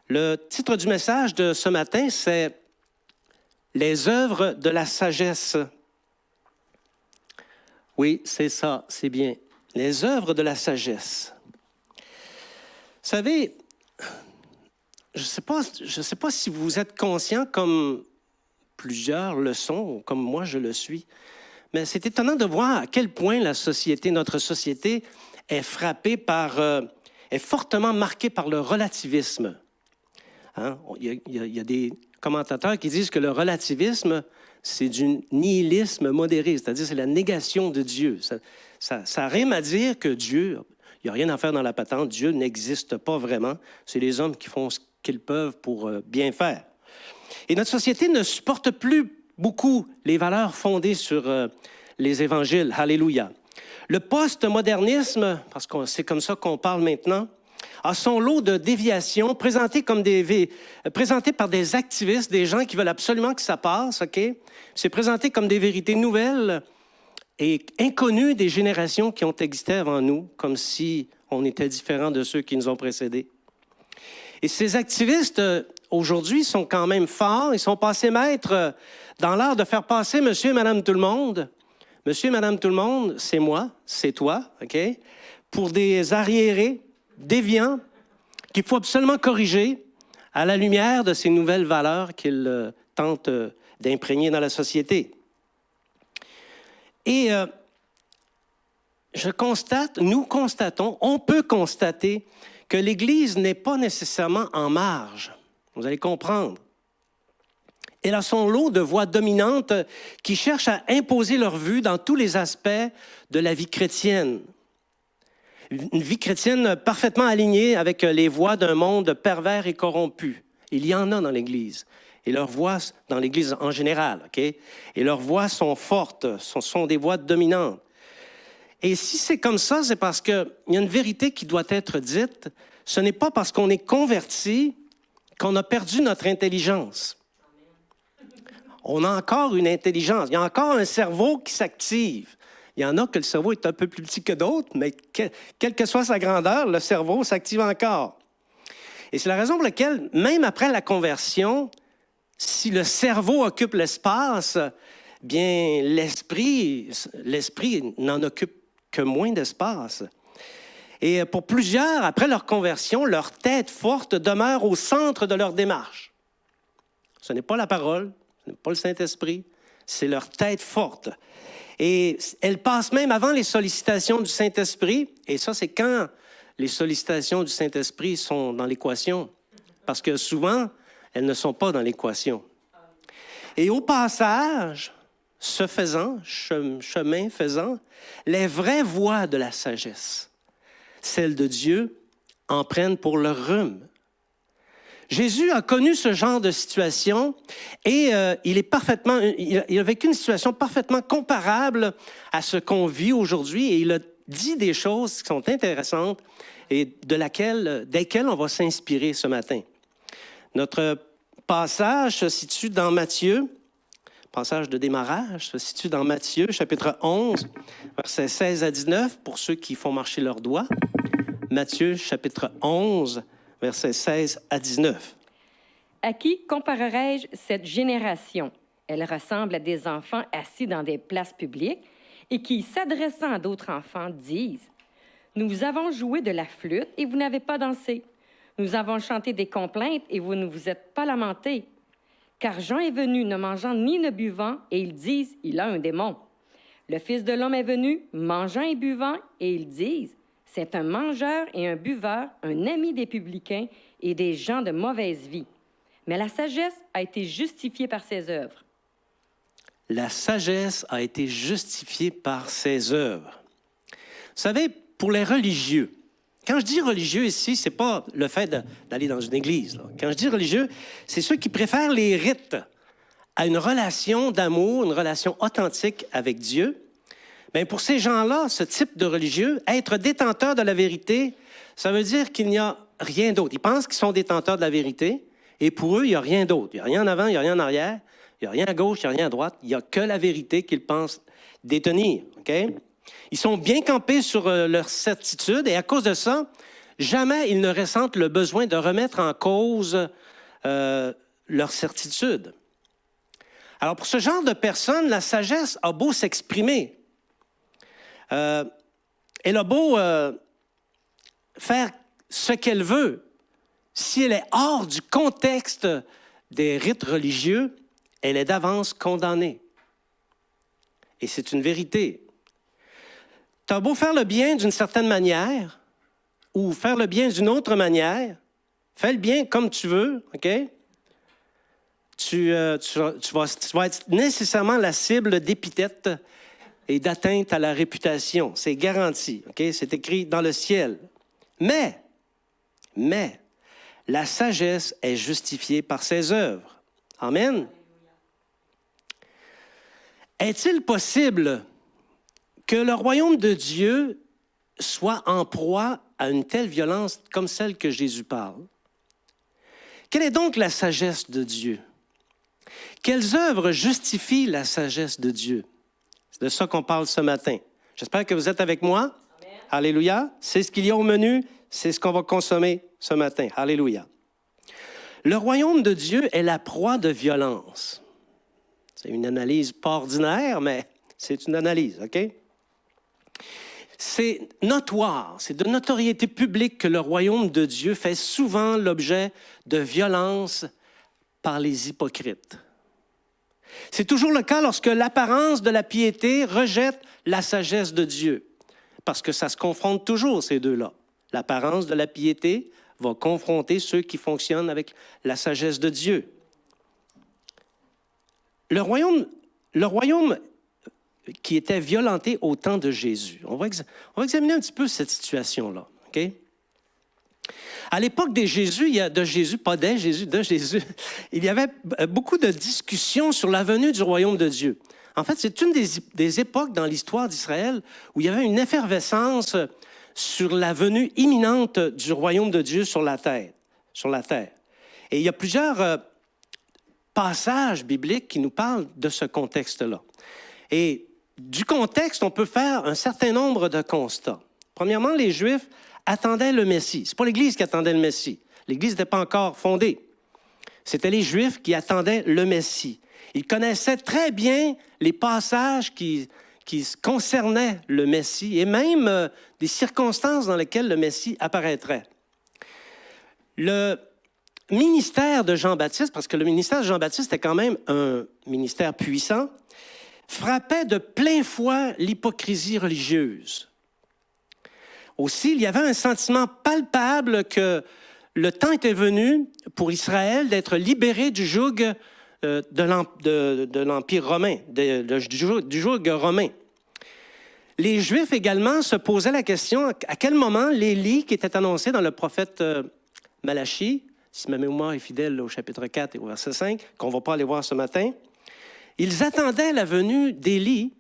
Le titre du message de ce matin, c'est « Les œuvres de la sagesse ». Oui, c'est ça, c'est bien. Les œuvres de la sagesse. Vous savez, je ne sais pas si vous êtes conscient, comme plusieurs le sont, comme moi je le suis, mais c'est étonnant de voir à quel point notre société est frappée est fortement marquée par le relativisme. Hein? Il y a des commentateurs qui disent que le relativisme, c'est du nihilisme modéré, c'est-à-dire c'est la négation de Dieu. Ça rime à dire que Dieu, il n'y a rien à faire dans la patente, Dieu n'existe pas vraiment. C'est les hommes qui font ce qu'ils peuvent pour bien faire. Et notre société ne supporte plus beaucoup les valeurs fondées sur les évangiles. Alléluia. Le post-modernisme, parce que c'est comme ça qu'on parle maintenant, a son lot de déviations présentées par des activistes, des gens qui veulent absolument que ça passe, OK? C'est présenté comme des vérités nouvelles et inconnues des générations qui ont existé avant nous, comme si on était différent de ceux qui nous ont précédés. Et ces activistes, aujourd'hui, sont quand même forts. Ils sont passés maîtres dans l'art de faire passer monsieur et madame tout le monde. Monsieur et madame tout le monde, c'est moi, c'est toi, OK? Pour des arriérés, déviants, qu'il faut absolument corriger à la lumière de ces nouvelles valeurs qu'ils tentent d'imprégner dans la société. Et nous constatons, on peut constater que l'Église n'est pas nécessairement en marge. Vous allez comprendre. Elle a son lot de voix dominantes qui cherchent à imposer leur vue dans tous les aspects de la vie chrétienne. Une vie chrétienne parfaitement alignée avec les voix d'un monde pervers et corrompu. Il y en a dans l'Église. Et leurs voix, dans l'Église en général, OK? Et leurs voix sont fortes, sont des voix dominantes. Et si c'est comme ça, c'est parce qu'il y a une vérité qui doit être dite. Ce n'est pas parce qu'on est converti qu'on a perdu notre intelligence. On a encore une intelligence. Il y a encore un cerveau qui s'active. Il y en a que le cerveau est un peu plus petit que d'autres, mais quelle que soit sa grandeur, le cerveau s'active encore. Et c'est la raison pour laquelle, même après la conversion, si le cerveau occupe l'espace, bien, l'esprit n'en occupe que moins d'espace. Et pour plusieurs, après leur conversion, leur tête forte demeure au centre de leur démarche. Ce n'est pas la parole, ce n'est pas le Saint-Esprit, c'est leur tête forte. Et elle passe même avant les sollicitations du Saint-Esprit. Et ça, c'est quand les sollicitations du Saint-Esprit sont dans l'équation. Parce que souvent, elles ne sont pas dans l'équation. Et au passage, chemin faisant, les vraies voix de la sagesse, celles de Dieu, en prennent pour leur rhume. Jésus a connu ce genre de situation et il a vécu une situation parfaitement comparable à ce qu'on vit aujourd'hui et il a dit des choses qui sont intéressantes et desquelles on va s'inspirer ce matin. Notre passage se situe dans Matthieu, passage de démarrage, se situe dans Matthieu, chapitre 11, versets 16 à 19, pour ceux qui font marcher leurs doigts. Matthieu, chapitre 11, versets 16 à 19. À qui comparerai-je cette génération? Elle ressemble à des enfants assis dans des places publiques et qui, s'adressant à d'autres enfants, disent « Nous avons joué de la flûte et vous n'avez pas dansé. Nous avons chanté des complaintes et vous ne vous êtes pas lamentés. Car Jean est venu ne mangeant ni ne buvant et ils disent « Il a un démon. » Le Fils de l'homme est venu mangeant et buvant et ils disent « C'est un mangeur et un buveur, un ami des publicains et des gens de mauvaise vie. » Mais la sagesse a été justifiée par ses œuvres. La sagesse a été justifiée par ses œuvres. Vous savez, pour les religieux, quand je dis religieux ici, ce n'est pas le fait d'aller dans une église. Là. Quand je dis religieux, c'est ceux qui préfèrent les rites à une relation d'amour, une relation authentique avec Dieu. Bien, pour ces gens-là, ce type de religieux, être détenteur de la vérité, ça veut dire qu'il n'y a rien d'autre. Ils pensent qu'ils sont détenteurs de la vérité, et pour eux, il n'y a rien d'autre. Il n'y a rien en avant, il n'y a rien en arrière, il n'y a rien à gauche, il n'y a rien à droite. Il n'y a que la vérité qu'ils pensent détenir. Okay? Ils sont bien campés sur leur certitude, et à cause de ça, Jamais ils ne ressentent le besoin de remettre en cause leur certitude. Alors, pour ce genre de personnes, la sagesse a beau s'exprimer. Elle a beau faire ce qu'elle veut. Si elle est hors du contexte des rites religieux, elle est d'avance condamnée. Et c'est une vérité. Tu as beau faire le bien d'une certaine manière ou faire le bien d'une autre manière, fais le bien comme tu veux, OK? Tu vas être nécessairement la cible d'épithètes et d'atteinte à la réputation. C'est garanti, OK? C'est écrit dans le ciel. Mais, la sagesse est justifiée par ses œuvres. Amen. Est-il possible que le royaume de Dieu soit en proie à une telle violence comme celle que Jésus parle? Quelle est donc la sagesse de Dieu? Quelles œuvres justifient la sagesse de Dieu? C'est de ça qu'on parle ce matin. J'espère que vous êtes avec moi. Amen. Alléluia. C'est ce qu'il y a au menu. C'est ce qu'on va consommer ce matin. Alléluia. Le royaume de Dieu est la proie de violence. C'est une analyse pas ordinaire, mais c'est une analyse, OK? C'est notoire, c'est de notoriété publique que le royaume de Dieu fait souvent l'objet de violences par les hypocrites. C'est toujours le cas lorsque l'apparence de la piété rejette la sagesse de Dieu, parce que ça se confronte toujours, ces deux-là. L'apparence de la piété va confronter ceux qui fonctionnent avec la sagesse de Dieu. Le royaume qui était violenté au temps de Jésus. On va examiner un petit peu cette situation-là. OK? À l'époque de Jésus, il y avait beaucoup de discussions sur la venue du royaume de Dieu. En fait, c'est une des époques dans l'histoire d'Israël où il y avait une effervescence sur la venue imminente du royaume de Dieu sur la terre. Et il y a plusieurs passages bibliques qui nous parlent de ce contexte-là. Et du contexte, on peut faire un certain nombre de constats. Premièrement, les Juifs attendaient le Messie. Ce n'est pas l'Église qui attendait le Messie. L'Église n'était pas encore fondée. C'était les Juifs qui attendaient le Messie. Ils connaissaient très bien les passages qui concernaient le Messie et même des circonstances dans lesquelles le Messie apparaîtrait. Le ministère de Jean-Baptiste, parce que le ministère de Jean-Baptiste était quand même un ministère puissant, frappait de plein fouet l'hypocrisie religieuse. Aussi, il y avait un sentiment palpable que le temps était venu pour Israël d'être libéré du joug de l'Empire romain, du joug romain. Les Juifs également se posaient la question à quel moment l'Élie, qui était annoncé dans le prophète Malachie, si ma mémoire est fidèle au chapitre 4 et au verset 5, qu'on ne va pas aller voir ce matin, ils attendaient la venue d'Élie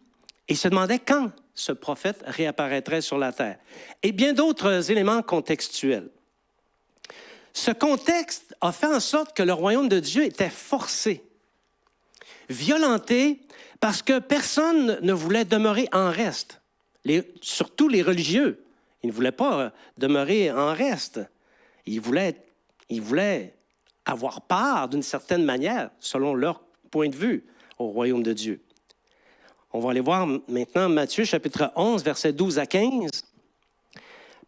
et se demandaient quand ce prophète réapparaîtrait sur la terre. Et bien d'autres éléments contextuels. Ce contexte a fait en sorte que le royaume de Dieu était forcé, violenté, parce que personne ne voulait demeurer en reste. Surtout les religieux. Ils ne voulaient pas demeurer en reste. Ils voulaient avoir part d'une certaine manière, selon leur point de vue, au royaume de Dieu. On va aller voir maintenant Matthieu, chapitre 11, versets 12 à 15.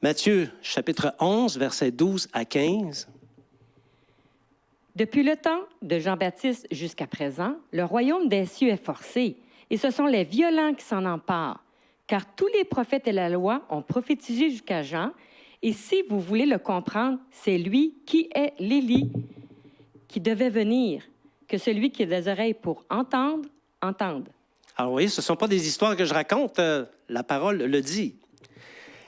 Matthieu, chapitre 11, versets 12 à 15. Depuis le temps de Jean-Baptiste jusqu'à présent, le royaume des cieux est forcé, et ce sont les violents qui s'en emparent. Car tous les prophètes et la loi ont prophétisé jusqu'à Jean, et si vous voulez le comprendre, c'est lui qui est l'Élie qui devait venir, que celui qui a des oreilles pour entendre, entende. Alors, vous voyez, ce ne sont pas des histoires que je raconte, la parole le dit.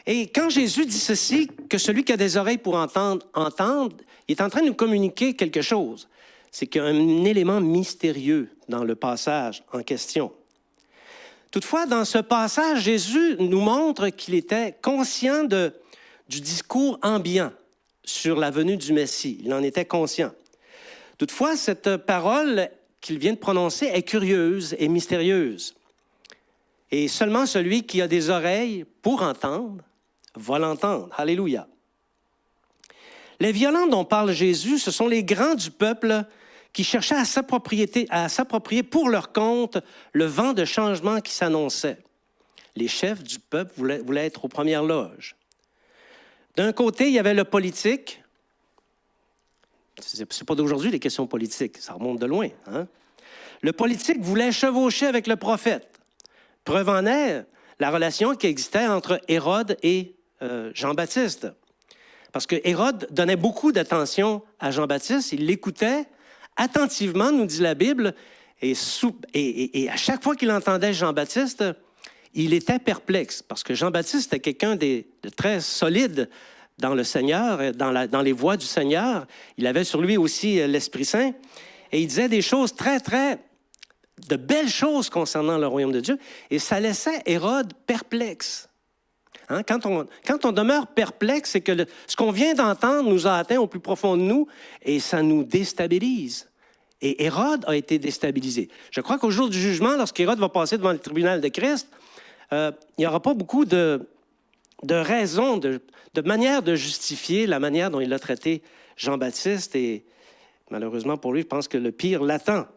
Et quand Jésus dit ceci, que celui qui a des oreilles pour entendre, entende, il est en train de nous communiquer quelque chose. C'est qu'il y a un élément mystérieux dans le passage en question. Toutefois, dans ce passage, Jésus nous montre qu'il était conscient du discours ambiant sur la venue du Messie. Il en était conscient. Toutefois, cette parole qu'il vient de prononcer est curieuse et mystérieuse. Et seulement celui qui a des oreilles pour entendre va l'entendre. Alléluia. Les violents dont parle Jésus, ce sont les grands du peuple qui cherchaient à s'approprier pour leur compte le vent de changement qui s'annonçait. Les chefs du peuple voulaient être aux premières loges. D'un côté, il y avait le politique. C'est pas d'aujourd'hui les questions politiques, ça remonte de loin. Hein? Le politique voulait chevaucher avec le prophète. Preuve en est la relation qui existait entre Hérode et Jean-Baptiste. Parce que Hérode donnait beaucoup d'attention à Jean-Baptiste, il l'écoutait attentivement, nous dit la Bible, et à chaque fois qu'il entendait Jean-Baptiste, il était perplexe, parce que Jean-Baptiste était quelqu'un de très solide dans le Seigneur, dans les voies du Seigneur. Il avait sur lui aussi l'Esprit Saint, et il disait des choses de belles choses concernant le royaume de Dieu, et ça laissait Hérode perplexe. Hein? Quand on demeure perplexe, c'est que ce qu'on vient d'entendre nous a atteint au plus profond de nous et ça nous déstabilise. Et Hérode a été déstabilisé. Je crois qu'au jour du jugement, lorsqu'Hérode va passer devant le tribunal de Christ, il n'y aura pas beaucoup de raisons, de manières de justifier la manière dont il a traité Jean-Baptiste. Et malheureusement pour lui, je pense que le pire l'attend.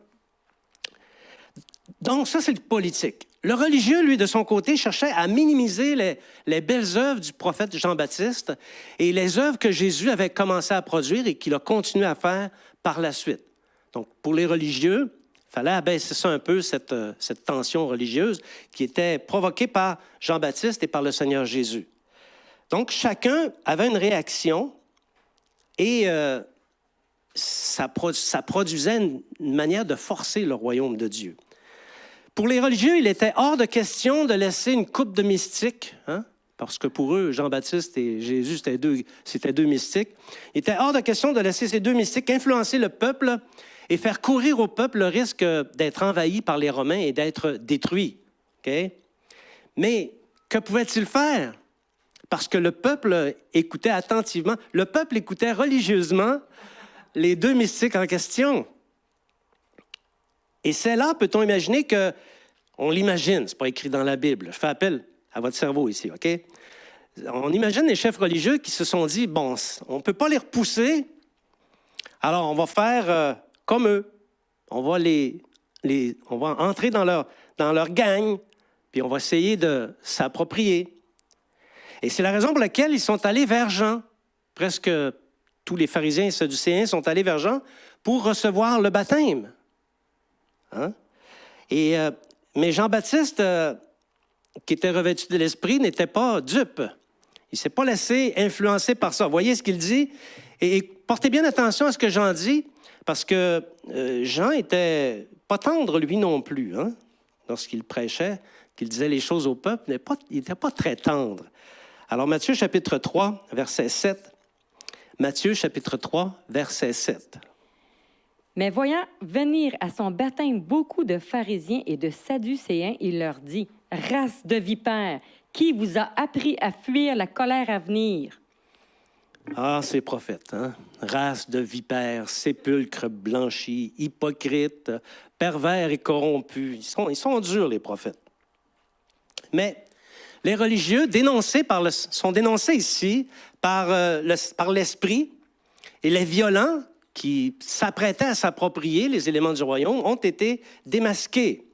Donc ça, c'est le politique. Le religieux, lui, de son côté, cherchait à minimiser les belles œuvres du prophète Jean-Baptiste et les œuvres que Jésus avait commencé à produire et qu'il a continué à faire par la suite. Donc, pour les religieux, il fallait abaisser ça un peu, cette tension religieuse qui était provoquée par Jean-Baptiste et par le Seigneur Jésus. Donc, chacun avait une réaction et ça produisait une manière de forcer le royaume de Dieu. Pour les religieux, il était hors de question de laisser une couple de mystiques, hein, parce que pour eux, Jean-Baptiste et Jésus, c'était deux mystiques. Il était hors de question de laisser ces deux mystiques influencer le peuple et faire courir au peuple le risque d'être envahi par les Romains et d'être détruit. Okay? Mais que pouvait-il faire? Parce que le peuple écoutait attentivement, le peuple écoutait religieusement les deux mystiques en question. Et c'est là, peut-on imaginer on l'imagine, c'est pas écrit dans la Bible. Je fais appel à votre cerveau ici, OK? On imagine les chefs religieux qui se sont dit, bon, on ne peut pas les repousser, alors on va faire comme eux. On va on va entrer dans leur gang, puis on va essayer de s'approprier. Et c'est la raison pour laquelle ils sont allés vers Jean. Presque tous les pharisiens et sadducéens sont allés vers Jean pour recevoir le baptême. Hein? Mais Jean-Baptiste, qui était revêtu de l'Esprit, n'était pas dupe. Il ne s'est pas laissé influencer par ça. Voyez ce qu'il dit. Et portez bien attention à ce que Jean dit, parce que Jean n'était pas tendre, lui non plus. Hein? Lorsqu'il prêchait, qu'il disait les choses au peuple, il n'était pas très tendre. Alors, Matthieu, chapitre 3, verset 7. Matthieu, chapitre 3, verset 7. Mais voyant venir à son baptême beaucoup de pharisiens et de sadducéens, il leur dit, « Race de vipères, qui vous a appris à fuir la colère à venir? » Ah, ces prophètes, hein? Race de vipères, sépulcres blanchis, hypocrites, pervers et corrompus. Ils sont durs, les prophètes. Mais les religieux sont dénoncés ici par l'esprit et les violents qui s'apprêtaient à s'approprier les éléments du royaume ont été démasqués.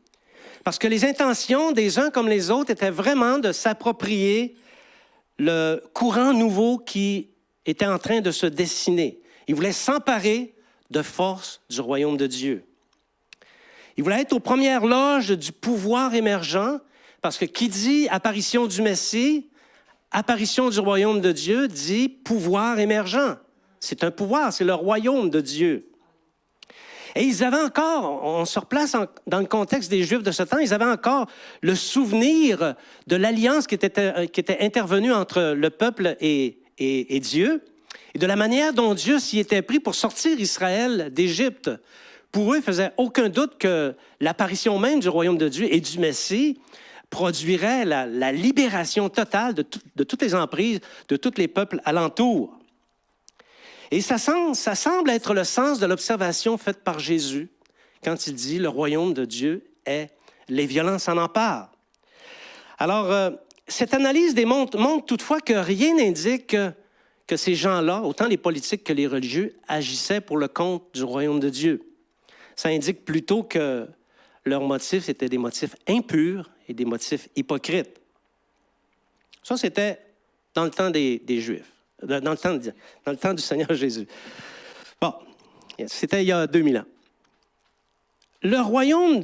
Parce que les intentions des uns comme les autres étaient vraiment de s'approprier le courant nouveau qui était en train de se dessiner. Ils voulaient s'emparer de force du royaume de Dieu. Ils voulaient être aux premières loges du pouvoir émergent, parce que qui dit apparition du Messie, apparition du royaume de Dieu, dit pouvoir émergent. C'est un pouvoir, c'est le royaume de Dieu. Et ils avaient encore, on se replace dans le contexte des Juifs de ce temps, ils avaient encore le souvenir de l'alliance qui était intervenue entre le peuple et Dieu, et de la manière dont Dieu s'y était pris pour sortir Israël d'Égypte. Pour eux, il ne faisait aucun doute que l'apparition même du royaume de Dieu et du Messie produirait la libération totale de toutes les emprises, de tous les peuples alentours. Et ça semble être le sens de l'observation faite par Jésus quand il dit « Le royaume de Dieu est, les violents s'en emparent ». Alors, cette analyse montre toutefois que rien n'indique que ces gens-là, autant les politiques que les religieux, agissaient pour le compte du royaume de Dieu. Ça indique plutôt que leurs motifs étaient des motifs impurs et des motifs hypocrites. Ça, c'était dans le temps des Juifs, dans le temps du Seigneur Jésus. Bon, c'était il y a 2000 ans. Le royaume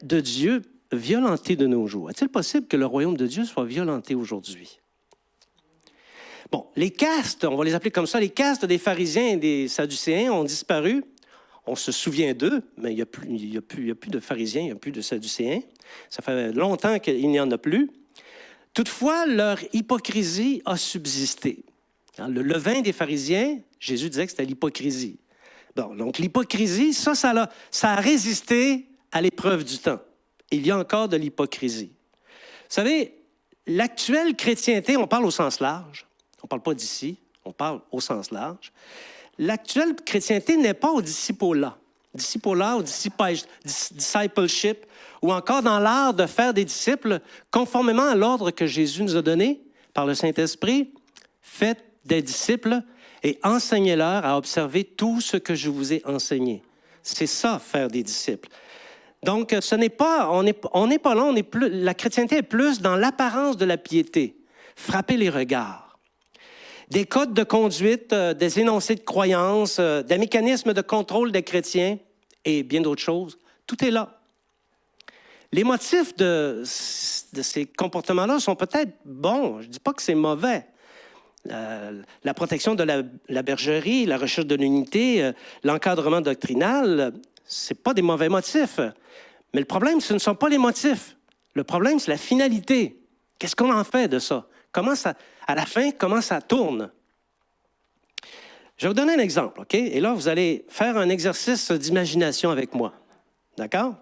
de Dieu violenté de nos jours. Est-il possible que le royaume de Dieu soit violenté aujourd'hui? Bon, les castes, on va les appeler comme ça, les castes des pharisiens et des sadducéens ont disparu. On se souvient d'eux, mais il n'y a plus de pharisiens, il n'y a plus de sadducéens. Ça fait longtemps qu'il n'y en a plus. Toutefois, leur hypocrisie a subsisté. Le levain des pharisiens, Jésus disait que c'était l'hypocrisie. Bon, donc l'hypocrisie, ça a résisté à l'épreuve du temps. Il y a encore de l'hypocrisie. Vous savez, l'actuelle chrétienté, on parle au sens large, on ne parle pas d'ici, on parle au sens large. L'actuelle chrétienté n'est pas au discipolat, au discipleship, ou encore dans l'art de faire des disciples, conformément à l'ordre que Jésus nous a donné par le Saint-Esprit. Faites des disciples et enseignez-leur à observer tout ce que je vous ai enseigné. C'est ça, faire des disciples. Donc, ce n'est pas, on n'est pas là, la chrétienté est plus dans l'apparence de la piété. Frapper les regards. Des codes de conduite, des énoncés de croyances, des mécanismes de contrôle des chrétiens et bien d'autres choses. Tout est là. Les motifs de ces comportements-là sont peut-être bons. Je ne dis pas que c'est mauvais. La protection de la bergerie, la recherche de l'unité, l'encadrement doctrinal, ce n'est pas des mauvais motifs. Mais le problème, ce ne sont pas les motifs. Le problème, c'est la finalité. Qu'est-ce qu'on en fait de ça? À la fin, comment ça tourne? Je vais vous donner un exemple, OK? Et là, vous allez faire un exercice d'imagination avec moi. D'accord?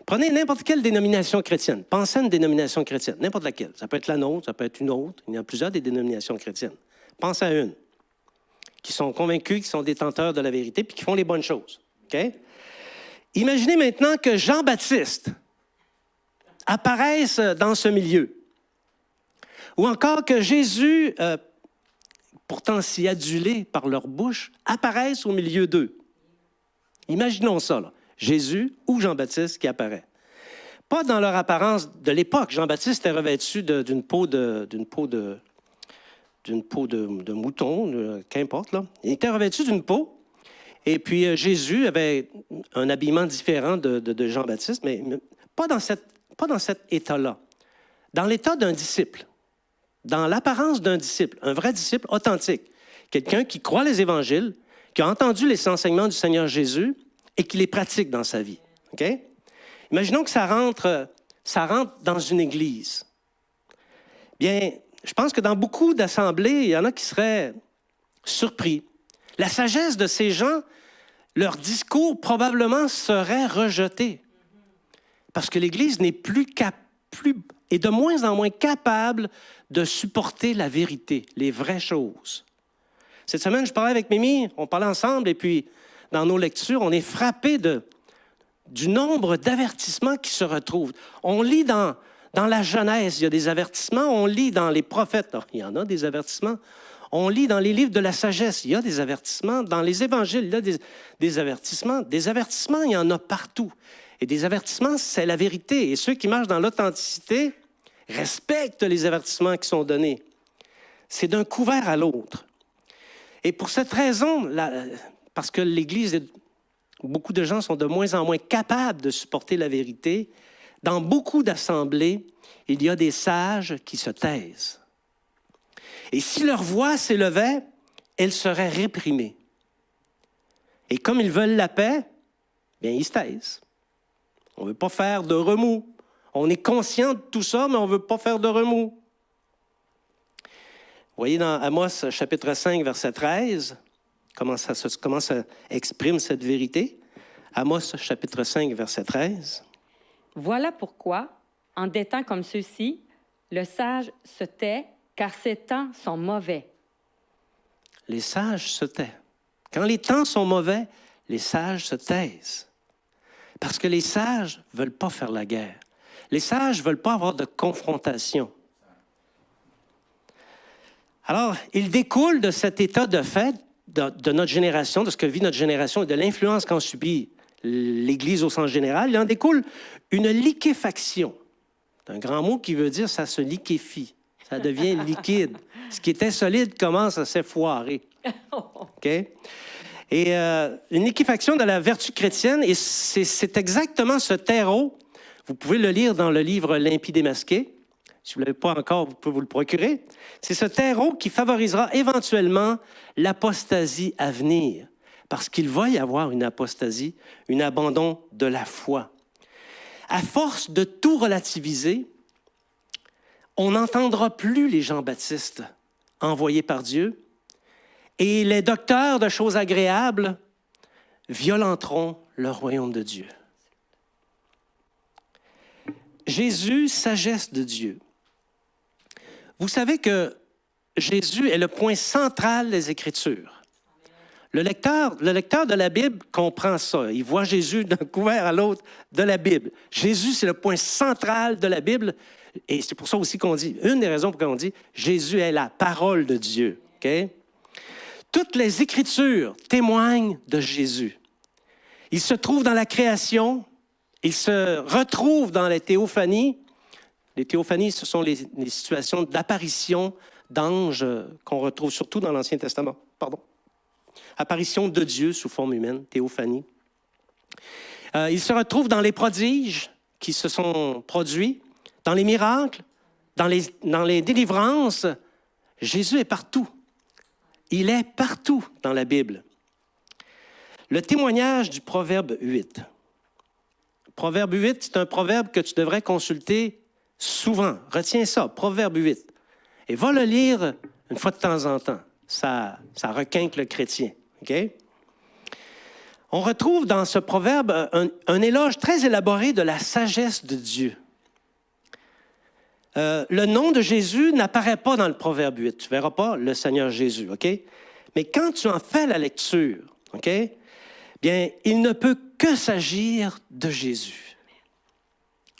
Prenez n'importe quelle dénomination chrétienne. Pensez à une dénomination chrétienne, n'importe laquelle. Ça peut être la nôtre, ça peut être une autre. Il y a plusieurs des dénominations chrétiennes. Pensez à une qui sont convaincus, qui sont détenteurs de la vérité, puis qui font les bonnes choses. OK? Imaginez maintenant que Jean-Baptiste apparaisse dans ce milieu. Ou encore que Jésus, pourtant si adulé par leur bouche, apparaisse au milieu d'eux. Imaginons ça, là. Jésus ou Jean-Baptiste qui apparaît. Pas dans leur apparence de l'époque. Jean-Baptiste était revêtu d'une peau de mouton, qu'importe, là. Il était revêtu d'une peau. Et puis Jésus avait un habillement différent de Jean-Baptiste, mais pas dans cet état-là. Dans l'état d'un disciple. Dans l'apparence d'un disciple, un vrai disciple authentique. Quelqu'un qui croit les évangiles, qui a entendu les enseignements du Seigneur Jésus et qui les pratique dans sa vie. OK? Imaginons que ça rentre dans une église. Bien, je pense que dans beaucoup d'assemblées, il y en a qui seraient surpris. La sagesse de ces gens, leur discours probablement serait rejeté. Parce que l'Église n'est est de moins en moins capable de supporter la vérité, les vraies choses. Cette semaine, je parlais avec Mimi, on parlait ensemble, et puis dans nos lectures, on est frappé du nombre d'avertissements qui se retrouvent. On lit dans la Genèse, il y a des avertissements, on lit dans les prophètes, il y en a des avertissements, on lit dans les livres de la sagesse, il y a des avertissements, dans les évangiles, il y a des avertissements. Des avertissements, il y en a partout. Et des avertissements, c'est la vérité. Et ceux qui marchent dans l'authenticité respectent les avertissements qui sont donnés. C'est d'un couvert à l'autre. Et pour cette raison, parce que l'Église, beaucoup de gens sont de moins en moins capables de supporter la vérité, dans beaucoup d'assemblées, il y a des sages qui se taisent. Et si leur voix s'élevait, elle serait réprimée. Et comme ils veulent la paix, bien, ils se taisent. On ne veut pas faire de remous. On est conscient de tout ça, mais on ne veut pas faire de remous. Vous voyez dans Amos, chapitre 5, verset 13, comment ça exprime cette vérité. Amos, chapitre 5, verset 13. Voilà pourquoi, en des temps comme ceux-ci, le sage se tait, car ces temps sont mauvais. Les sages se taisent. Quand les temps sont mauvais, les sages se taisent. Parce que les sages ne veulent pas faire la guerre. Les sages ne veulent pas avoir de confrontation. Alors, il découle de cet état de fait de notre génération, de ce que vit notre génération et de l'influence qu'en subit l'Église au sens général, il en découle une liquéfaction. C'est un grand mot qui veut dire ça se liquéfie, ça devient liquide. Ce qui était solide commence à s'effoirer. OK? Et une liquéfaction de la vertu chrétienne, et c'est exactement ce terreau. Vous pouvez le lire dans le livre L'Impie démasqué. Si vous ne l'avez pas encore, vous pouvez vous le procurer. C'est ce terreau qui favorisera éventuellement l'apostasie à venir, parce qu'il va y avoir une apostasie, un abandon de la foi. À force de tout relativiser, on n'entendra plus les Jean-Baptistes envoyés par Dieu, et les docteurs de choses agréables violenteront le royaume de Dieu. Jésus, sagesse de Dieu. Vous savez que Jésus est le point central des Écritures. Le lecteur de la Bible comprend ça. Il voit Jésus d'un couvert à l'autre de la Bible. Jésus, c'est le point central de la Bible. Et c'est pour ça aussi qu'on dit, une des raisons pour lesquelles on dit, Jésus est la parole de Dieu. Okay? Toutes les Écritures témoignent de Jésus. Il se trouve dans la création, il se retrouve dans les théophanies. Les théophanies, ce sont les situations d'apparition d'anges qu'on retrouve surtout dans l'Ancien Testament. Pardon. Apparition de Dieu sous forme humaine, théophanie. Il se retrouve dans les prodiges qui se sont produits, dans les miracles, dans les délivrances. Jésus est partout. Il est partout dans la Bible. Le témoignage du Proverbe 8. Proverbe 8, c'est un proverbe que tu devrais consulter souvent. Retiens ça, Proverbe 8. Et va le lire une fois de temps en temps. Ça requinque le chrétien. Okay? On retrouve dans ce proverbe un éloge très élaboré de la sagesse de Dieu. Le nom de Jésus n'apparaît pas dans le Proverbe 8. Tu ne verras pas le Seigneur Jésus. OK? Mais quand tu en fais la lecture, OK? Bien, il ne peut que s'agir de Jésus.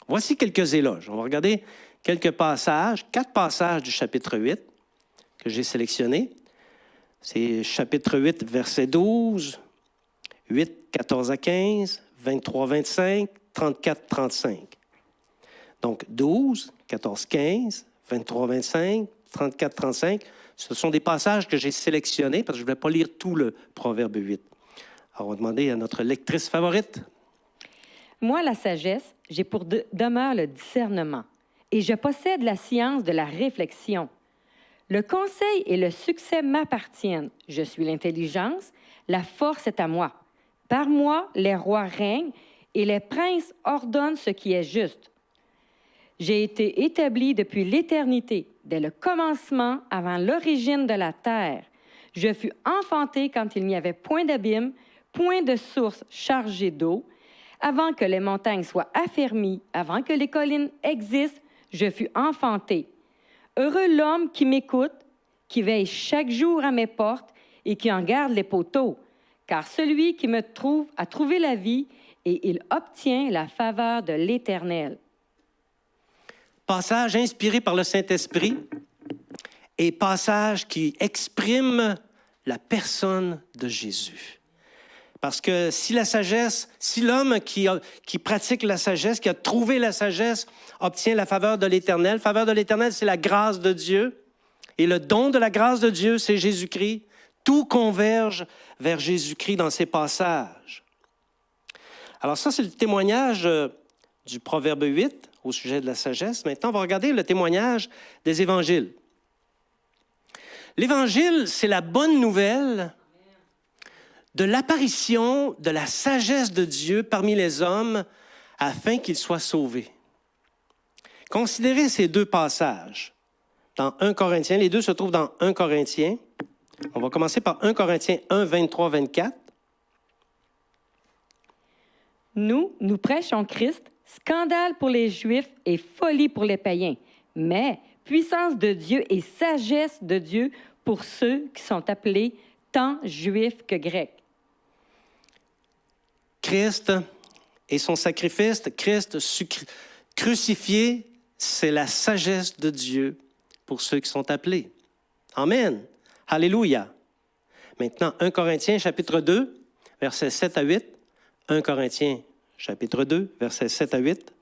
Voici quelques éloges. On va regarder quelques passages, 4 passages du chapitre 8 que j'ai sélectionnés. C'est chapitre 8, verset 12, 8, 14 à 15, 23, 25, 34, 35. Donc, 12, 14, 15, 23, 25, 34, 35, ce sont des passages que j'ai sélectionnés parce que je ne vais pas lire tout le Proverbe 8. Alors, on va demander à notre lectrice favorite. Moi, la sagesse, j'ai pour demeure le discernement, et je possède la science de la réflexion. Le conseil et le succès m'appartiennent. Je suis l'intelligence, la force est à moi. Par moi, les rois règnent, et les princes ordonnent ce qui est juste. J'ai été établi depuis l'éternité, dès le commencement, avant l'origine de la terre. Je fus enfanté quand il n'y avait point d'abîme, point de source chargée d'eau. Avant que les montagnes soient affermies, avant que les collines existent, je fus enfanté. Heureux l'homme qui m'écoute, qui veille chaque jour à mes portes et qui en garde les poteaux. Car celui qui me trouve a trouvé la vie et il obtient la faveur de l'Éternel. Passage inspiré par le Saint-Esprit et passage qui exprime la personne de Jésus. Parce que si la sagesse, si l'homme qui pratique la sagesse, qui a trouvé la sagesse, obtient la faveur de l'Éternel, la faveur de l'Éternel, c'est la grâce de Dieu. Et le don de la grâce de Dieu, c'est Jésus-Christ. Tout converge vers Jésus-Christ dans ces passages. Alors ça, c'est le témoignage du Proverbe 8 au sujet de la sagesse. Maintenant, on va regarder le témoignage des évangiles. L'Évangile, c'est la bonne nouvelle de l'apparition de la sagesse de Dieu parmi les hommes afin qu'ils soient sauvés. Considérez ces 2 passages dans 1 Corinthiens. Les 2 se trouvent dans 1 Corinthiens. On va commencer par 1 Corinthiens 1, 23, 24. Nous prêchons Christ, scandale pour les Juifs et folie pour les païens, mais puissance de Dieu et sagesse de Dieu pour ceux qui sont appelés tant Juifs que Grecs. Christ et son sacrifice, Christ crucifié, c'est la sagesse de Dieu pour ceux qui sont appelés. Amen. Alléluia. Maintenant, 1 Corinthiens, chapitre 2, versets 7 à 8. 1 Corinthiens, chapitre 2, versets 7 à 8.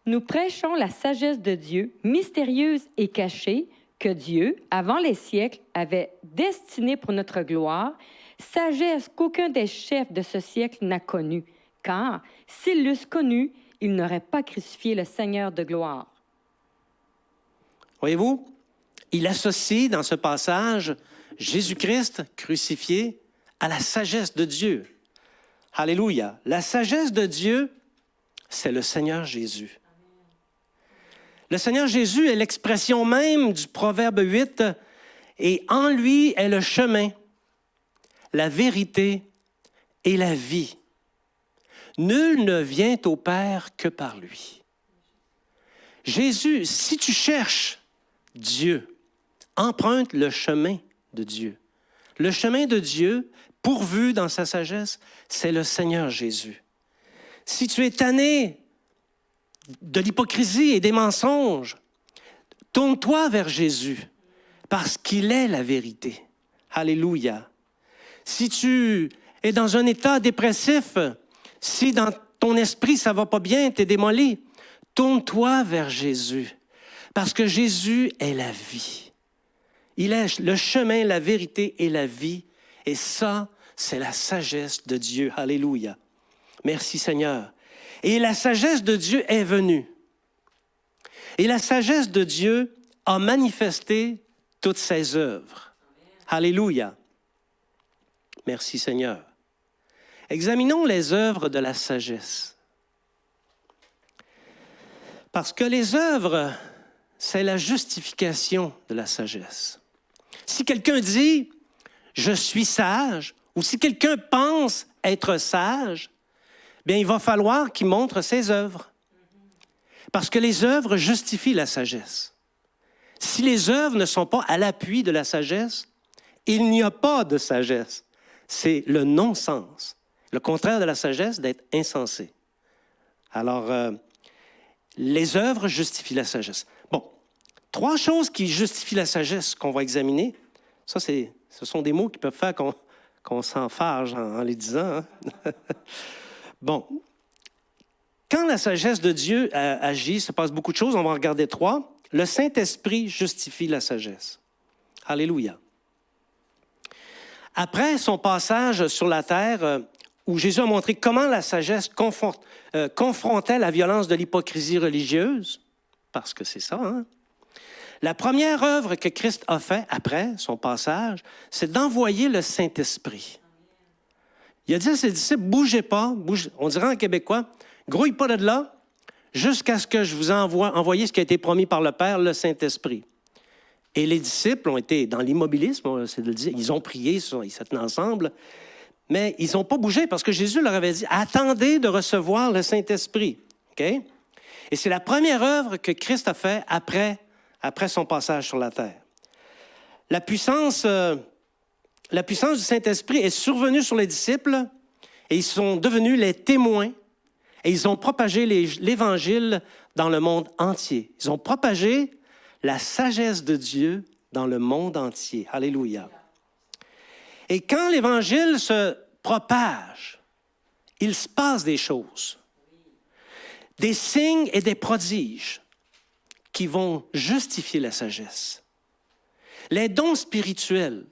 Nous prêchons la sagesse de Dieu, mystérieuse et cachée, que Dieu, avant les siècles, avait destinée pour notre gloire, sagesse qu'aucun des chefs de ce siècle n'a connue, car s'ils l'eussent connue, ils n'auraient pas crucifié le Seigneur de gloire. Voyez-vous, il associe dans ce passage Jésus-Christ crucifié à la sagesse de Dieu. Alléluia. La sagesse de Dieu, c'est le Seigneur Jésus. Le Seigneur Jésus est l'expression même du Proverbe 8, et en lui est le chemin, la vérité et la vie. Nul ne vient au Père que par lui. Jésus, si tu cherches Dieu, emprunte le chemin de Dieu. Le chemin de Dieu, pourvu dans sa sagesse, c'est le Seigneur Jésus. Si tu es tanné de l'hypocrisie et des mensonges, tourne-toi vers Jésus, parce qu'il est la vérité. Alléluia. Si tu es dans un état dépressif, si dans ton esprit ça va pas bien, tu es démoli, tourne-toi vers Jésus, parce que Jésus est la vie. Il est le chemin, la vérité et la vie, et ça, c'est la sagesse de Dieu. Alléluia. Merci Seigneur. Et la sagesse de Dieu est venue. Et la sagesse de Dieu a manifesté toutes ses œuvres. Alléluia. Merci Seigneur. Examinons les œuvres de la sagesse. Parce que les œuvres, c'est la justification de la sagesse. Si quelqu'un dit « je suis sage » ou si quelqu'un pense être sage, bien, il va falloir qu'il montre ses œuvres. Parce que les œuvres justifient la sagesse. Si les œuvres ne sont pas à l'appui de la sagesse, il n'y a pas de sagesse. C'est le non-sens. Le contraire de la sagesse, d'être insensé. Alors, les œuvres justifient la sagesse. Bon, 3 choses qui justifient la sagesse qu'on va examiner. Ça, ce sont des mots qui peuvent faire qu'on s'enfarge en les disant. Hein? Bon, quand la sagesse de Dieu agit, il se passe beaucoup de choses. On va en regarder 3. Le Saint-Esprit justifie la sagesse. Alléluia. Après son passage sur la terre, où Jésus a montré comment la sagesse confrontait la violence de l'hypocrisie religieuse, parce que c'est ça, hein? La première œuvre que Christ a faite après son passage, c'est d'envoyer le Saint-Esprit. Il a dit à ses disciples, bougez pas, on dirait en québécois, grouille pas de là, jusqu'à ce que je vous envoie ce qui a été promis par le Père, le Saint-Esprit. Et les disciples ont été dans l'immobilisme, c'est de le dire, ils ont prié, ils se tenaient ensemble, mais ils n'ont pas bougé parce que Jésus leur avait dit, attendez de recevoir le Saint-Esprit. Okay? Et c'est la première œuvre que Christ a faite après son passage sur la terre. La puissance du Saint-Esprit est survenue sur les disciples et ils sont devenus les témoins et ils ont propagé l'Évangile dans le monde entier. Ils ont propagé la sagesse de Dieu dans le monde entier. Alléluia. Et quand l'Évangile se propage, il se passe des choses, des signes et des prodiges qui vont justifier la sagesse. Les dons spirituels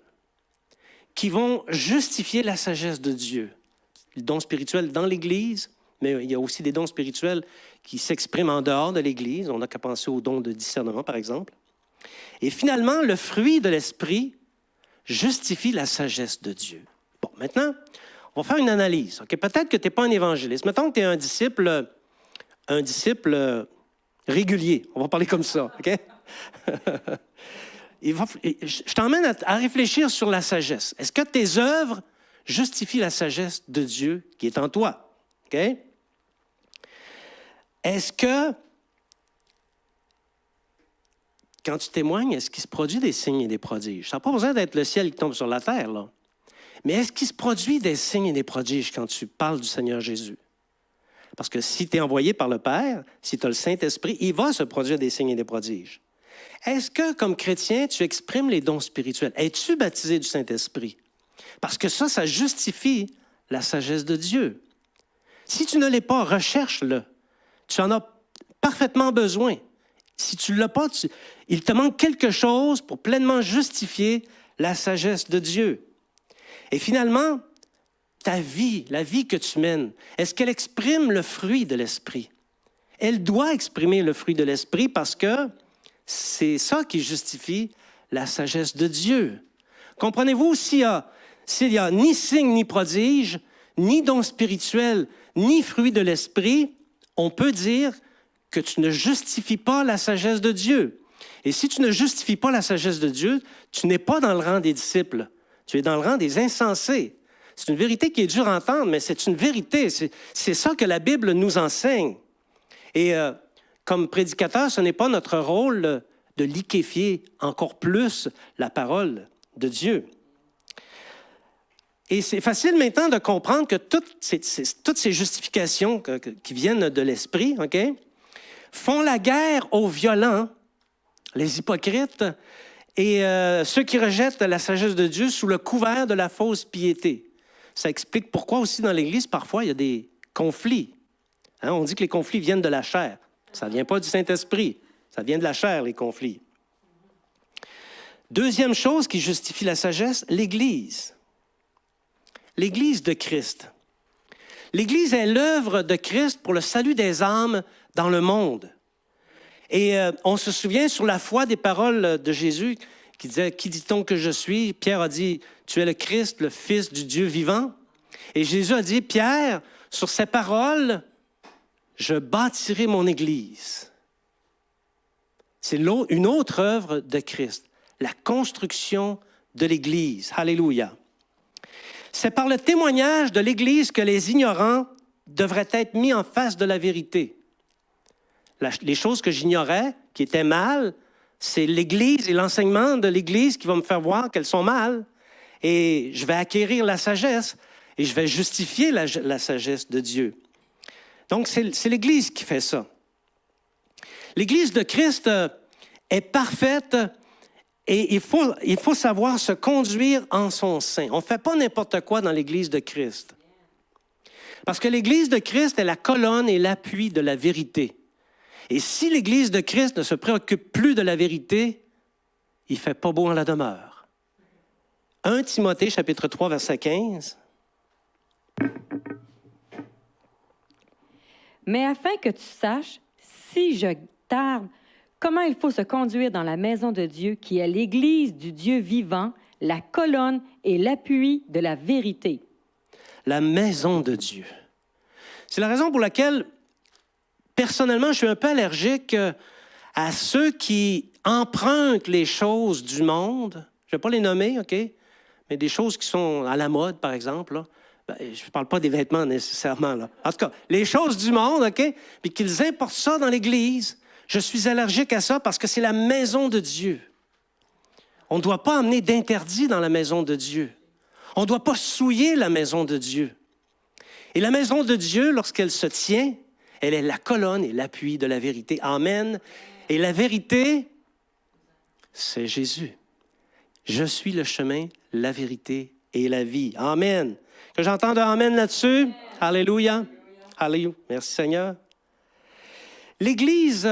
qui vont justifier la sagesse de Dieu. Les dons spirituels dans l'Église, mais il y a aussi des dons spirituels qui s'expriment en dehors de l'Église. On n'a qu'à penser aux dons de discernement, par exemple. Et finalement, le fruit de l'Esprit justifie la sagesse de Dieu. Bon, maintenant, on va faire une analyse. Okay? Peut-être que tu n'es pas un évangéliste. Mettons que tu es un disciple régulier. On va parler comme ça. OK? Je t'emmène à réfléchir sur la sagesse. Est-ce que tes œuvres justifient la sagesse de Dieu qui est en toi? OK? Est-ce que, quand tu témoignes, est-ce qu'il se produit des signes et des prodiges? Ça n'a pas besoin d'être le ciel qui tombe sur la terre, là. Mais est-ce qu'il se produit des signes et des prodiges quand tu parles du Seigneur Jésus? Parce que si tu es envoyé par le Père, si tu as le Saint-Esprit, il va se produire des signes et des prodiges. Est-ce que, comme chrétien, tu exprimes les dons spirituels? Es-tu baptisé du Saint-Esprit? Parce que ça justifie la sagesse de Dieu. Si tu ne l'es pas, recherche-le. Tu en as parfaitement besoin. Si tu ne l'as pas, il te manque quelque chose pour pleinement justifier la sagesse de Dieu. Et finalement, ta vie, la vie que tu mènes, est-ce qu'elle exprime le fruit de l'Esprit? Elle doit exprimer le fruit de l'Esprit parce que c'est ça qui justifie la sagesse de Dieu. Comprenez-vous, s'il y a ni signe, ni prodige, ni don spirituel, ni fruit de l'Esprit, on peut dire que tu ne justifies pas la sagesse de Dieu. Et si tu ne justifies pas la sagesse de Dieu, tu n'es pas dans le rang des disciples. Tu es dans le rang des insensés. C'est une vérité qui est dure à entendre, mais c'est une vérité. C'est ça que la Bible nous enseigne. Et comme prédicateur, ce n'est pas notre rôle de liquéfier encore plus la parole de Dieu. Et c'est facile maintenant de comprendre que toutes ces justifications qui viennent de l'Esprit, OK, font la guerre aux violents, les hypocrites, et ceux qui rejettent la sagesse de Dieu sous le couvert de la fausse piété. Ça explique pourquoi aussi dans l'Église, parfois, il y a des conflits. Hein, on dit que les conflits viennent de la chair. Ça ne vient pas du Saint-Esprit. Ça vient de la chair, les conflits. Deuxième chose qui justifie la sagesse, l'Église. L'Église de Christ. L'Église est l'œuvre de Christ pour le salut des âmes dans le monde. Et on se souvient sur la foi des paroles de Jésus qui disait « Qui dit-on que je suis? » Pierre a dit « Tu es le Christ, le Fils du Dieu vivant. » Et Jésus a dit « Pierre, sur ces paroles, je bâtirai mon Église. » C'est une autre œuvre de Christ, la construction de l'Église. Alléluia. C'est par le témoignage de l'Église que les ignorants devraient être mis en face de la vérité. Les choses que j'ignorais, qui étaient mal, c'est l'Église et l'enseignement de l'Église qui vont me faire voir qu'elles sont mal. Et je vais acquérir la sagesse et je vais justifier la sagesse de Dieu. Donc, c'est l'Église qui fait ça. L'Église de Christ est parfaite et il faut savoir se conduire en son sein. On ne fait pas n'importe quoi dans l'Église de Christ. Parce que l'Église de Christ est la colonne et l'appui de la vérité. Et si l'Église de Christ ne se préoccupe plus de la vérité, il ne fait pas beau en la demeure. 1 Timothée, chapitre 3, verset 15. Mais afin que tu saches, si je tarde, comment il faut se conduire dans la maison de Dieu, qui est l'Église du Dieu vivant, la colonne et l'appui de la vérité. La maison de Dieu. C'est la raison pour laquelle, personnellement, je suis un peu allergique à ceux qui empruntent les choses du monde. Je ne vais pas les nommer, OK? Mais des choses qui sont à la mode, par exemple. Là. Ben, je ne parle pas des vêtements nécessairement. Là. En tout cas, les choses du monde, OK? Puis qu'ils importent ça dans l'Église. Je suis allergique à ça parce que c'est la maison de Dieu. On ne doit pas amener d'interdit dans la maison de Dieu. On ne doit pas souiller la maison de Dieu. Et la maison de Dieu, lorsqu'elle se tient, elle est la colonne et l'appui de la vérité. Amen. Et la vérité, c'est Jésus. Je suis le chemin, la vérité et la vie. Amen. Que j'entende Amen là-dessus? Alléluia. Alléluia. Merci Seigneur. L'Église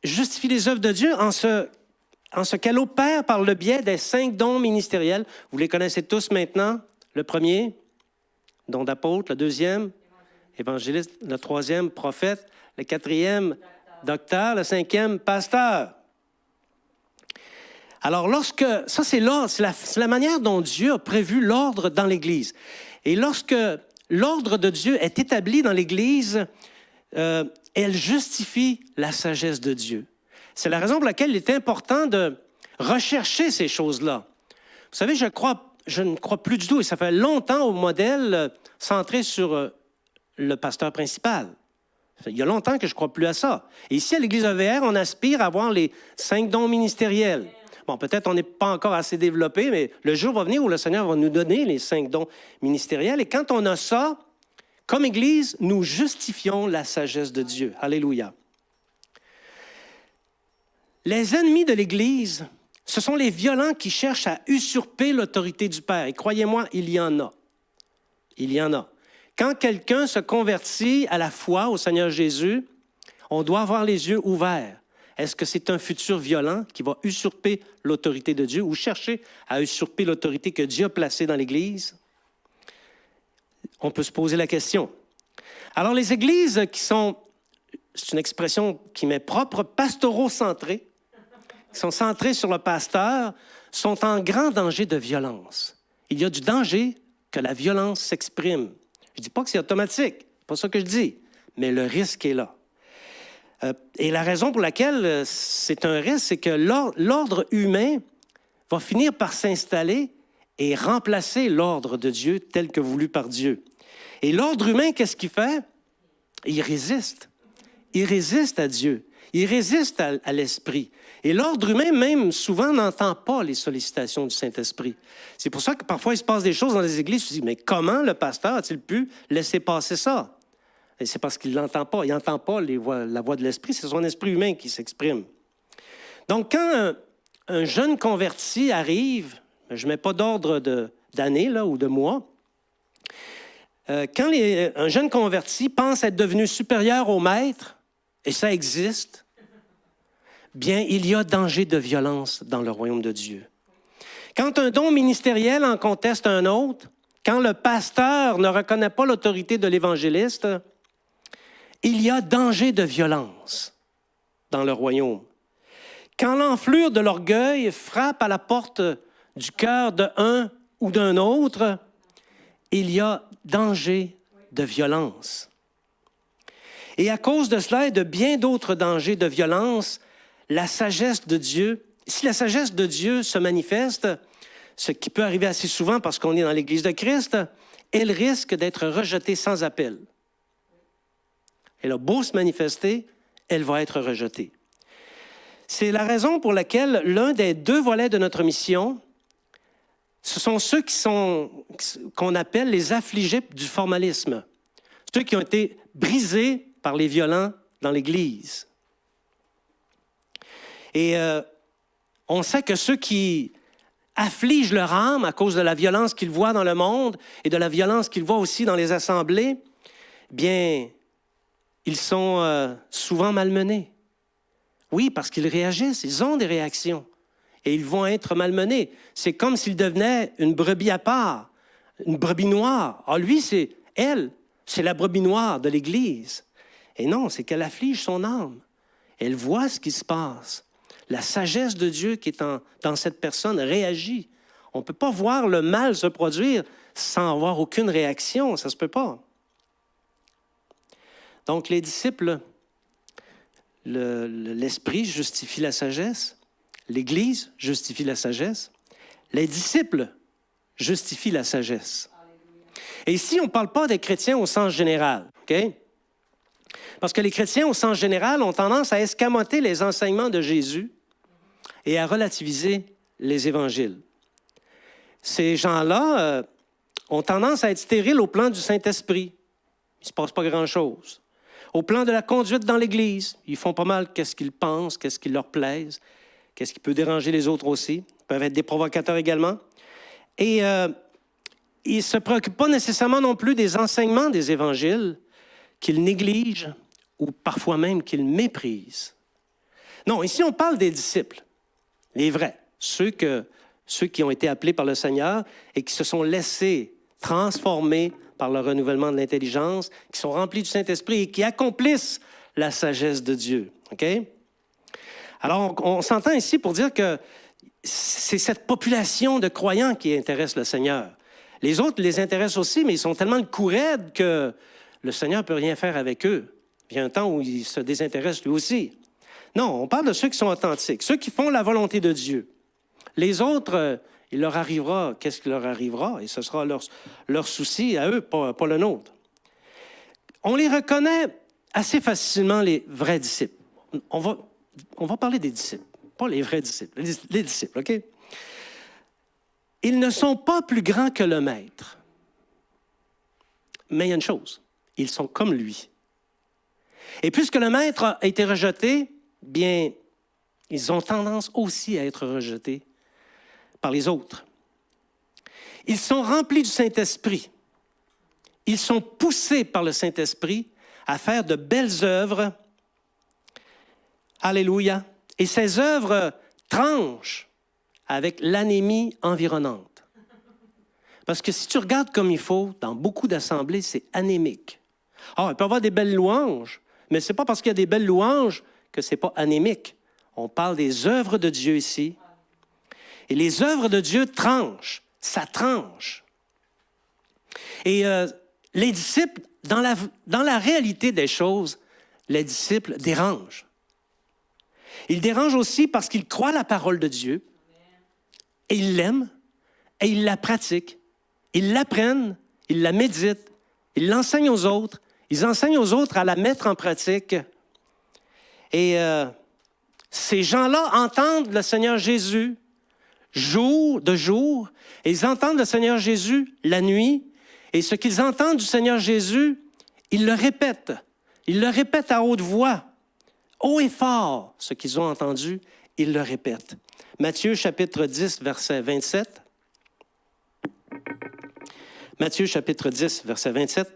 justifie les œuvres de Dieu en ce qu'elle opère par le biais des 5 dons ministériels. Vous les connaissez tous maintenant. Le premier, don d'apôtre. Le deuxième, évangéliste. Le troisième, prophète. Le quatrième, docteur. Le cinquième, pasteur. Alors, ça c'est l'ordre, c'est la manière dont Dieu a prévu l'ordre dans l'Église. Et lorsque l'ordre de Dieu est établi dans l'Église, elle justifie la sagesse de Dieu. C'est la raison pour laquelle il est important de rechercher ces choses-là. Vous savez, je ne crois plus du tout, et ça fait longtemps au modèle centré sur le pasteur principal. Il y a longtemps que je ne crois plus à ça. Et ici, à l'Église EVR, on aspire à avoir les 5 dons ministériels. Bon, peut-être on n'est pas encore assez développé, mais le jour va venir où le Seigneur va nous donner les 5 dons ministériels. Et quand on a ça, comme Église, nous justifions la sagesse de Dieu. Alléluia. Les ennemis de l'Église, ce sont les violents qui cherchent à usurper l'autorité du Père. Et croyez-moi, il y en a. Il y en a. Quand quelqu'un se convertit à la foi au Seigneur Jésus, on doit avoir les yeux ouverts. Est-ce que c'est un futur violent qui va usurper l'autorité de Dieu ou chercher à usurper l'autorité que Dieu a placée dans l'Église? On peut se poser la question. Alors, les églises qui sont, c'est une expression qui m'est propre, pastoraux-centrées, qui sont centrées sur le pasteur, sont en grand danger de violence. Il y a du danger que la violence s'exprime. Je ne dis pas que c'est automatique, c'est pas ça que je dis, mais le risque est là. Et la raison pour laquelle c'est un risque, c'est que l'ordre humain va finir par s'installer et remplacer l'ordre de Dieu tel que voulu par Dieu. Et l'ordre humain, qu'est-ce qu'il fait? Il résiste. Il résiste à Dieu. Il résiste à l'Esprit. Et l'ordre humain, même, souvent, n'entend pas les sollicitations du Saint-Esprit. C'est pour ça que parfois, il se passe des choses dans les églises. Tu te dis, mais comment le pasteur a-t-il pu laisser passer ça? Et c'est parce qu'il ne l'entend pas. Il n'entend pas la voix de l'Esprit. C'est son esprit humain qui s'exprime. Donc, quand un jeune converti arrive, je ne mets pas d'ordre d'année là, ou de mois, quand un jeune converti pense être devenu supérieur au maître, et ça existe, bien, il y a danger de violence dans le royaume de Dieu. Quand un don ministériel en conteste un autre, quand le pasteur ne reconnaît pas l'autorité de l'évangéliste, il y a danger de violence dans le royaume. Quand l'enflure de l'orgueil frappe à la porte du cœur d'un ou d'un autre, il y a danger de violence. Et à cause de cela et de bien d'autres dangers de violence, la sagesse de Dieu, si la sagesse de Dieu se manifeste, ce qui peut arriver assez souvent parce qu'on est dans l'Église de Christ, elle risque d'être rejetée sans appel. Elle a beau se manifester, elle va être rejetée. C'est la raison pour laquelle l'un des deux volets de notre mission, ce sont ceux qu'on appelle les affligés du formalisme, ceux qui ont été brisés par les violents dans l'Église. Et on sait que ceux qui affligent leur âme à cause de la violence qu'ils voient dans le monde et de la violence qu'ils voient aussi dans les assemblées, bien, ils sont souvent malmenés. Oui, parce qu'ils réagissent, ils ont des réactions. Et ils vont être malmenés. C'est comme s'ils devenaient une brebis à part, une brebis noire. Ah, lui, c'est elle, c'est la brebis noire de l'Église. Et non, c'est qu'elle afflige son âme. Elle voit ce qui se passe. La sagesse de Dieu qui est dans cette personne réagit. On ne peut pas voir le mal se produire sans avoir aucune réaction. Ça ne se peut pas. Donc, les disciples, l'Esprit justifie la sagesse. L'Église justifie la sagesse. Les disciples justifient la sagesse. Et ici, on ne parle pas des chrétiens au sens général, OK? Parce que les chrétiens au sens général ont tendance à escamoter les enseignements de Jésus et à relativiser les évangiles. Ces gens-là ont tendance à être stériles au plan du Saint-Esprit. Il ne se passe pas grand-chose. Au plan de la conduite dans l'Église, ils font pas mal qu'est-ce qu'ils pensent, qu'est-ce qui leur plaise, qu'est-ce qui peut déranger les autres aussi. Ils peuvent être des provocateurs également. Et ils ne se préoccupent pas nécessairement non plus des enseignements des évangiles qu'ils négligent ou parfois même qu'ils méprisent. Non, ici on parle des disciples, les vrais, ceux qui ont été appelés par le Seigneur et qui se sont laissés transformer par le renouvellement de l'intelligence, qui sont remplis du Saint-Esprit et qui accomplissent la sagesse de Dieu. OK? Alors, on s'entend ici pour dire que c'est cette population de croyants qui intéresse le Seigneur. Les autres les intéressent aussi, mais ils sont tellement le cou raide que le Seigneur ne peut rien faire avec eux. Il y a un temps où il se désintéresse lui aussi. Non, on parle de ceux qui sont authentiques, ceux qui font la volonté de Dieu. Les autres, il leur arrivera, qu'est-ce qui leur arrivera? Et ce sera leur souci à eux, pas le nôtre. On les reconnaît assez facilement, les vrais disciples. On va parler des disciples, pas les vrais disciples, les disciples, OK? Ils ne sont pas plus grands que le maître. Mais il y a une chose, ils sont comme lui. Et puisque le maître a été rejeté, bien, ils ont tendance aussi à être rejetés par les autres. Ils sont remplis du Saint-Esprit. Ils sont poussés par le Saint-Esprit à faire de belles œuvres. Alléluia. Et ces œuvres tranchent avec l'anémie environnante. Parce que si tu regardes comme il faut, dans beaucoup d'assemblées, c'est anémique. Ah, il peut y avoir des belles louanges, mais ce n'est pas parce qu'il y a des belles louanges que ce n'est pas anémique. On parle des œuvres de Dieu ici. Et les œuvres de Dieu tranchent, ça tranche. Et les disciples, dans la réalité des choses, les disciples dérangent. Ils dérangent aussi parce qu'ils croient la parole de Dieu, et ils l'aiment, et ils la pratiquent. Ils l'apprennent, ils la méditent, ils l'enseignent aux autres, ils enseignent aux autres à la mettre en pratique. Et ces gens-là entendent le Seigneur Jésus jour de jour, et ils entendent le Seigneur Jésus la nuit, et ce qu'ils entendent du Seigneur Jésus, ils le répètent. Ils le répètent à haute voix, haut et fort, ce qu'ils ont entendu, ils le répètent. Matthieu chapitre 10, verset 27. Matthieu chapitre 10, verset 27.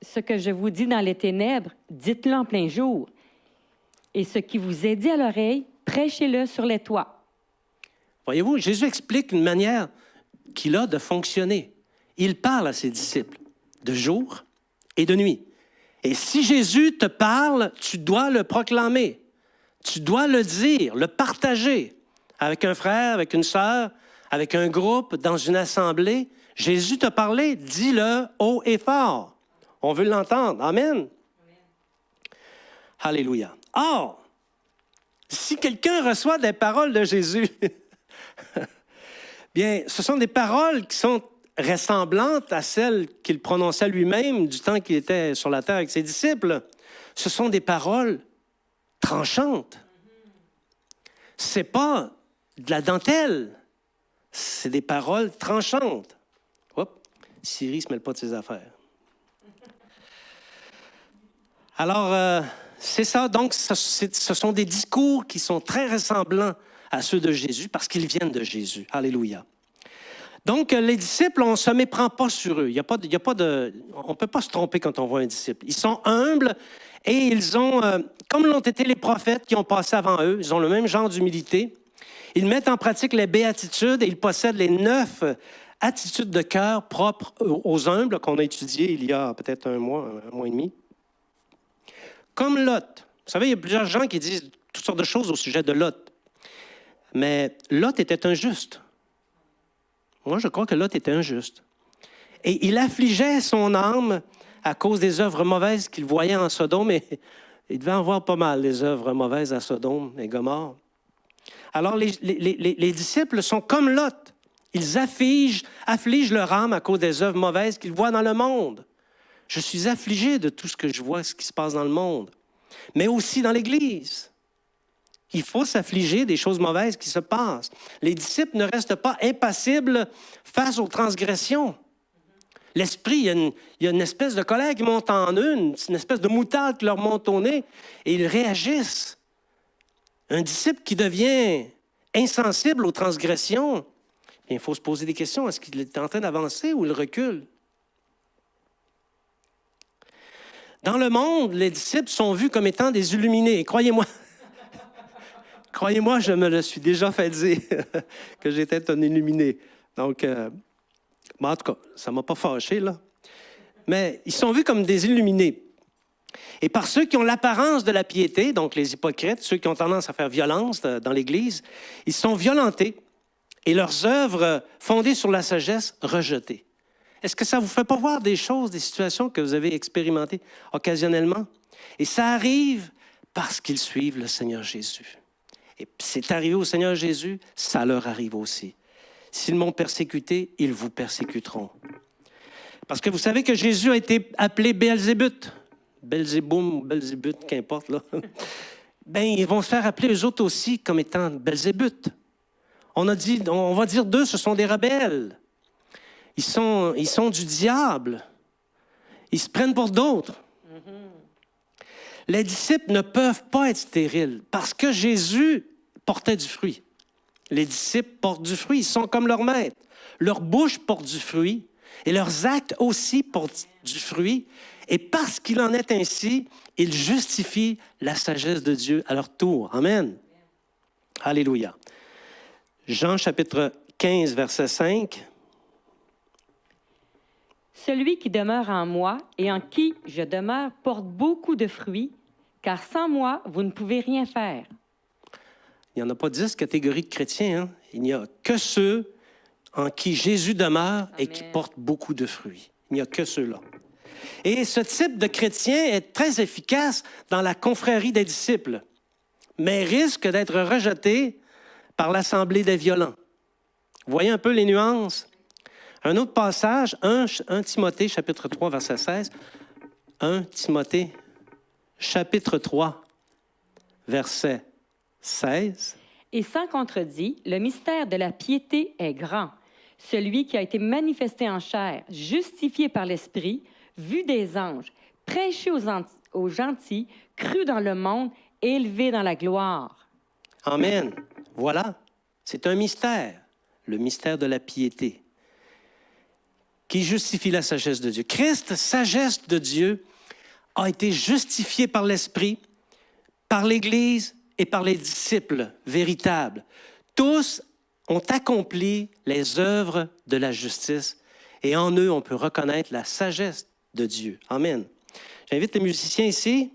Ce que je vous dis dans les ténèbres, dites-le en plein jour. Et ce qui vous est dit à l'oreille, prêchez-le sur les toits. Voyez-vous, Jésus explique une manière qu'il a de fonctionner. Il parle à ses disciples de jour et de nuit. Et si Jésus te parle, tu dois le proclamer. Tu dois le dire, le partager avec un frère, avec une sœur, avec un groupe, dans une assemblée. Jésus t'a parlé, dis-le haut et fort. On veut l'entendre. Amen. Amen. Alléluia. Or, si quelqu'un reçoit des paroles de Jésus, bien, ce sont des paroles qui sont ressemblantes à celles qu'il prononçait lui-même du temps qu'il était sur la terre avec ses disciples. Ce sont des paroles tranchantes. C'est pas de la dentelle, c'est des paroles tranchantes. Hop, Siri se mêle pas de ses affaires. Alors, c'est ça. Donc, ce sont des discours qui sont très ressemblants à ceux de Jésus parce qu'ils viennent de Jésus. Alléluia. Donc, les disciples, on ne se méprend pas sur eux. On ne peut pas se tromper quand on voit un disciple. Ils sont humbles et ils ont, comme l'ont été les prophètes qui ont passé avant eux, ils ont le même genre d'humilité. Ils mettent en pratique les béatitudes et ils possèdent les 9 attitudes de cœur propres aux humbles qu'on a étudiées il y a peut-être un mois et demi. Comme Lot. Vous savez, il y a plusieurs gens qui disent toutes sortes de choses au sujet de Lot. Mais Lot était injuste. Moi, je crois que Lot était injuste. Et il affligeait son âme à cause des œuvres mauvaises qu'il voyait en Sodome. Et il devait en voir pas mal, les œuvres mauvaises à Sodome et Gomorrhe. Alors, les disciples sont comme Lot. Ils affligent leur âme à cause des œuvres mauvaises qu'ils voient dans le monde. Je suis affligé de tout ce que je vois, ce qui se passe dans le monde, mais aussi dans l'Église. Il faut s'affliger des choses mauvaises qui se passent. Les disciples ne restent pas impassibles face aux transgressions. L'esprit, il y a une espèce de colère qui monte en eux, une espèce de moutarde qui leur monte au nez, et ils réagissent. Un disciple qui devient insensible aux transgressions, il faut se poser des questions. Est-ce qu'il est en train d'avancer ou il recule? Dans le monde, les disciples sont vus comme étant des illuminés. Croyez-moi, je me le suis déjà fait dire que j'étais un illuminé. Donc, en tout cas, ça ne m'a pas fâché, là. Mais ils sont vus comme des illuminés. Et par ceux qui ont l'apparence de la piété, donc les hypocrites, ceux qui ont tendance à faire violence dans l'Église, ils sont violentés et leurs œuvres fondées sur la sagesse rejetées. Est-ce que ça ne vous fait pas voir des choses, des situations que vous avez expérimentées occasionnellement? Et ça arrive parce qu'ils suivent le Seigneur Jésus. Et c'est arrivé au Seigneur Jésus, ça leur arrive aussi. S'ils m'ont persécuté, ils vous persécuteront. Parce que vous savez que Jésus a été appelé Béelzébuth. Belzéboum, Belzébuth, qu'importe, là. Bien, ils vont se faire appeler eux autres aussi comme étant Belzébuth. On va dire d'eux, ce sont des rebelles. Ils sont du diable. Ils se prennent pour d'autres. Les disciples ne peuvent pas être stériles parce que Jésus portaient du fruit. Les disciples portent du fruit, ils sont comme leur maître. Leur bouche porte du fruit et leurs actes aussi portent du fruit. Et parce qu'il en est ainsi, ils justifient la sagesse de Dieu à leur tour. Amen. Alléluia. Jean chapitre 15, verset 5. Celui qui demeure en moi et en qui je demeure porte beaucoup de fruits, car sans moi, vous ne pouvez rien faire. Il n'y en a pas 10 catégories de chrétiens. Hein? Il n'y a que ceux en qui Jésus demeure et qui portent beaucoup de fruits. Il n'y a que ceux-là. Et ce type de chrétien est très efficace dans la confrérie des disciples, mais risque d'être rejeté par l'assemblée des violents. Vous voyez un peu les nuances? Un autre passage, 1 Timothée, chapitre 3, verset 16. 1 Timothée, chapitre 3, verset 16. Et sans contredit, le mystère de la piété est grand. Celui qui a été manifesté en chair, justifié par l'Esprit, vu des anges, prêché aux gentils, cru dans le monde, élevé dans la gloire. Amen. Voilà, c'est un mystère, le mystère de la piété, qui justifie la sagesse de Dieu. Christ, sagesse de Dieu, a été justifié par l'Esprit, par l'Église et par les disciples véritables. Tous ont accompli les œuvres de la justice et en eux, on peut reconnaître la sagesse de Dieu. Amen. J'invite les musiciens ici.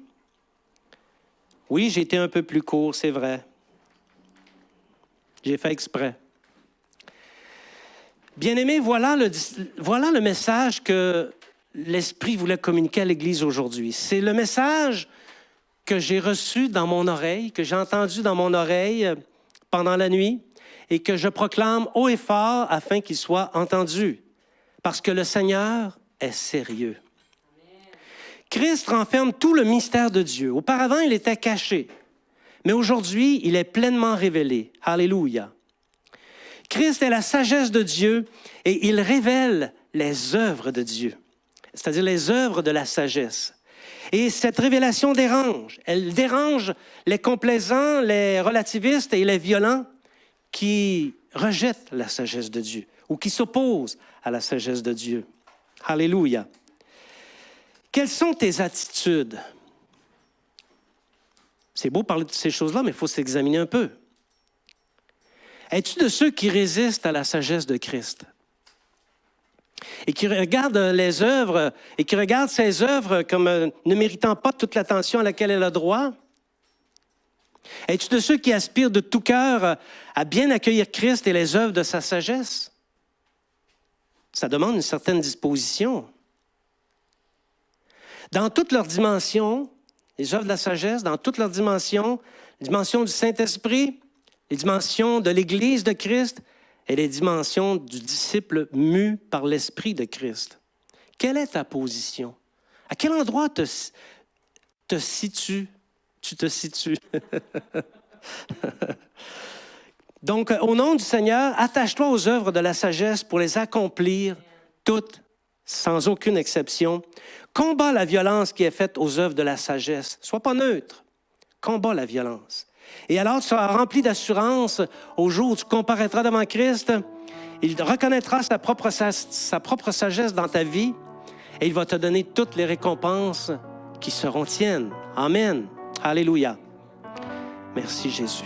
Oui, j'ai été un peu plus court, c'est vrai. J'ai fait exprès. Bien-aimés, voilà le message que l'Esprit voulait communiquer à l'Église aujourd'hui. C'est le message que j'ai reçu dans mon oreille, que j'ai entendu dans mon oreille pendant la nuit et que je proclame haut et fort afin qu'il soit entendu. Parce que le Seigneur est sérieux. Christ renferme tout le mystère de Dieu. Auparavant, il était caché. Mais aujourd'hui, il est pleinement révélé. Alléluia. Christ est la sagesse de Dieu et il révèle les œuvres de Dieu, c'est-à-dire les œuvres de la sagesse. Et cette révélation dérange. Elle dérange les complaisants, les relativistes et les violents qui rejettent la sagesse de Dieu ou qui s'opposent à la sagesse de Dieu. Alléluia. Quelles sont tes attitudes? C'est beau parler de ces choses-là, mais il faut s'examiner un peu. Es-tu de ceux qui résistent à la sagesse de Christ? Et qui regardent les œuvres, et qui regardent ces œuvres comme ne méritant pas toute l'attention à laquelle elle a droit? Es-tu de ceux qui aspirent de tout cœur à bien accueillir Christ et les œuvres de sa sagesse? Ça demande une certaine disposition. Dans toutes leurs dimensions, les œuvres de la sagesse, dans toutes leurs dimensions, les dimensions du Saint-Esprit, les dimensions de l'Église de Christ et les dimensions du disciple mu par l'Esprit de Christ. Quelle est ta position? À quel endroit tu te situes? Donc, au nom du Seigneur, attache-toi aux œuvres de la sagesse pour les accomplir toutes, sans aucune exception. Combat la violence qui est faite aux œuvres de la sagesse. Sois pas neutre. Combat la violence. Et alors, tu seras rempli d'assurance au jour où tu comparaîtras devant Christ. Il reconnaîtra sa propre sagesse dans ta vie et il va te donner toutes les récompenses qui seront tiennes. Amen. Alléluia. Merci Jésus.